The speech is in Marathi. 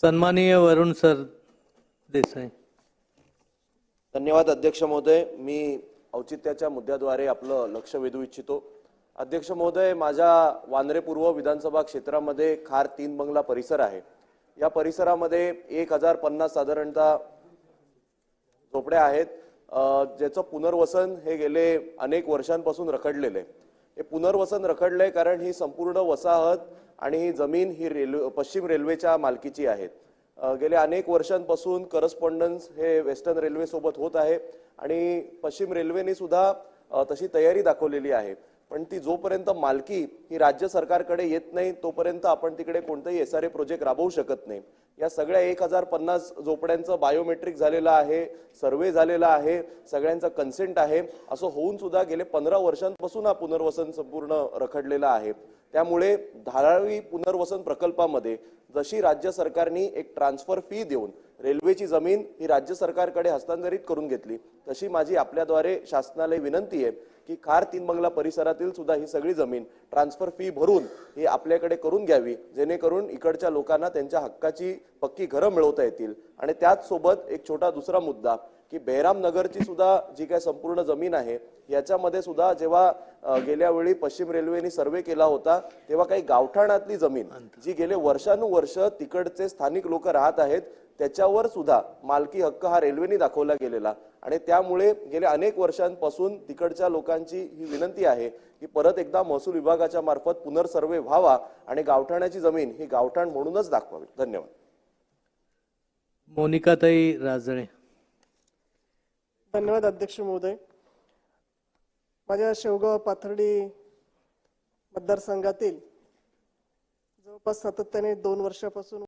सन्माननीय वरुण सर देसाई. धन्यवाद अध्यक्ष महोदय. मी औचित्याच्या मुद्द्याद्वारे आपलं लक्ष वेधू इच्छितो. अध्यक्ष महोदय, माझ्या वांद्रे पूर्व विधानसभा क्षेत्रामध्ये खार 3 बंगला परिसर आहे. या परिसरामध्ये 1050 साधारणतः झोपड्या आहेत, ज्याचं पुनर्वसन हे गेले अनेक वर्षांपासून रखडलेले आहे. हे पुनर्वसन रखडले कारण ही संपूर्ण वसाहत आणि ही जमीन ही पश्चिम रेल्वेच्या मालकीची आहे. गेल्या अनेक वर्षांपासून करस्पॉन्डन्स हे वेस्टर्न रेल्वे सोबत होत आहे आणि पश्चिम रेल्वेने सुद्धा तशी तयारी दाखवलेली आहे. पण ती जोपर्यंत मालकी ही राज्य सरकारकडे येत नाही तोपर्यंत आपण तिकडे कोणतेही SRA प्रोजेक्ट राबवू शकत नाही. या सगळ्या 1050 झोपड्यांचं बायोमेट्रिक झालेलं आहे, सर्वे झालेला आहे, सगळ्यांचा कन्सेंट आहे. असं होऊन सुद्धा गेले 15 वर्षांपासून हा पुनर्वसन संपूर्ण रखडलेला आहे. त्यामुळे धारावी पुनर्वसन प्रकल्पामध्ये जशी राज्य सरकारने एक ट्रान्सफर फी देऊन रेल्वेची जमीन ही राज्य सरकारकडे हस्तांतरित करून घेतली, तशी माझी आपल्याद्वारे शासनाला विनंती आहे की खार 3 बंगला परिसरातील सुद्धा ही सगळी जमीन ट्रान्सफर फी भरून ही आपल्याकडे करून घ्यावी, जेणेकरून इकडच्या लोकांना त्यांच्या हक्काची पक्की घरं मिळवता येतील. आणि त्याच सोबत एक छोटा दुसरा मुद्दा की बेहराम नगरची सुद्धा जी काय संपूर्ण जमीन आहे याच्यामध्ये सुद्धा जेव्हा गेल्या वेळी पश्चिम रेल्वेने सर्वे केला होता तेव्हा काही गावठाणातली जमीन जी गेले वर्षानुवर्ष तिकडचे स्थानिक लोक राहत आहेत त्याच्यावर सुद्धा मालकी हक्क हा रेल्वेने दाखवला गेलेला आणि त्यामुळे गेल्या अनेक वर्षांपासून तिकडच्या लोकांची ही विनंती आहे की परत एकदा महसूल विभागाच्या मार्फत पुनर्सर्वे व्हावा आणि गावठाणाची जमीन ही गावठाण म्हणूनच दाखवावी. धन्यवाद. मोनिकाताई राजळे. धन्यवाद अध्यक्ष महोदय. माझ्या शेवगाव पाथर्डी मतदारसंघातील जवळपास सातत्याने 2 वर्षापासून